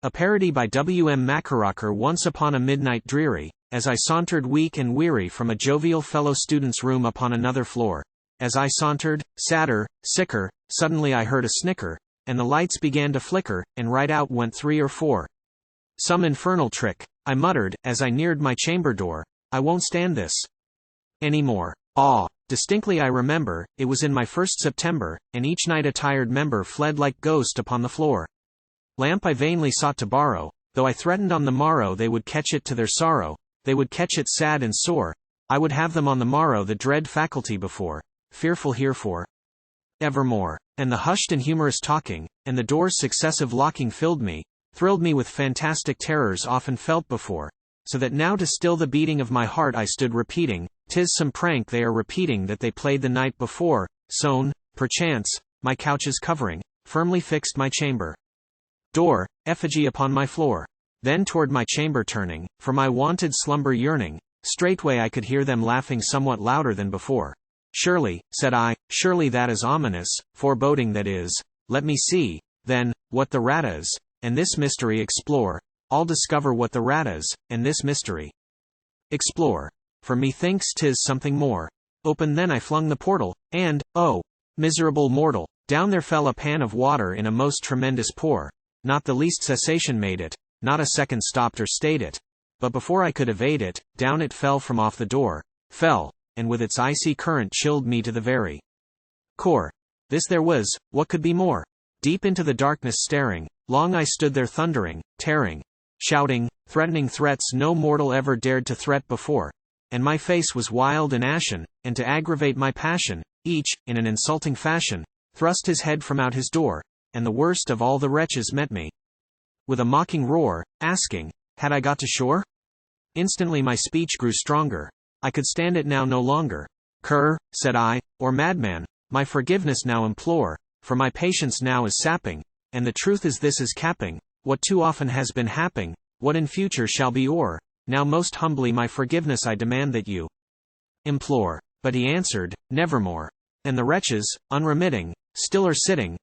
A parody by MacKeracher. Once upon a midnight dreary, as I sauntered weak and weary from a jovial fellow student's room upon another floor. As I sauntered, sadder, sicker, suddenly I heard a snicker, and the lights began to flicker, and right out went 3 or 4. Some infernal trick, I muttered, as I neared my chamber door. I won't stand this anymore. Distinctly I remember, it was in my first September, and each night-attired member fled like ghost upon the floor. Lamp I vainly sought to borrow, though I threatened on the morrow they would catch it to their sorrow, they would catch it sad and sore, I would have them on the morrow the dread faculty before, fearful herefore. Evermore. And the hushed and humorous talking, and the door's successive locking filled me, thrilled me with fantastic terrors often felt before, so that now to still the beating of my heart I stood repeating, 'tis some prank they are repeating that they played the night before, sown, perchance, my couch's covering, firmly fixed my chamber door, effigy upon my floor. Then toward my chamber turning, for my wonted slumber yearning, straightway I could hear them laughing somewhat louder than before. Surely, said I, surely that is ominous, foreboding that is. Let me see, then, what the rat is, and this mystery explore. I'll discover what the rat is, and this mystery explore. For methinks 'tis something more. Open then I flung the portal, and, oh, miserable mortal, down there fell a pan of water in a most tremendous pour. Not the least cessation made it, not a second stopped or stayed it. But before I could evade it, down it fell from off the door, fell, and with its icy current chilled me to the very core. This there was, what could be more? Deep into the darkness staring, long I stood there thundering, tearing, shouting, threatening threats no mortal ever dared to threat before. And my face was wild and ashen, and to aggravate my passion, each, in an insulting fashion, thrust his head from out his door, and the worst of all the wretches met me with a mocking roar, asking, had I got to shore? Instantly my speech grew stronger. I could stand it now no longer. Cur, said I, or madman, my forgiveness now implore, for my patience now is sapping, and the truth is this is capping, what too often has been happing, what in future shall be o'er. Now most humbly my forgiveness I demand that you implore. But he answered, nevermore. And the wretches, unremitting, still are sitting,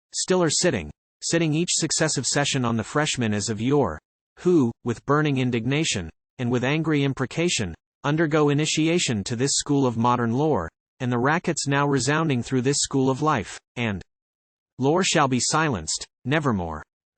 sitting each successive session on the freshmen as of yore, who, with burning indignation, and with angry imprecation, undergo initiation to this school of modern lore, and the rackets now resounding through this school of life, and lore shall be silenced, nevermore.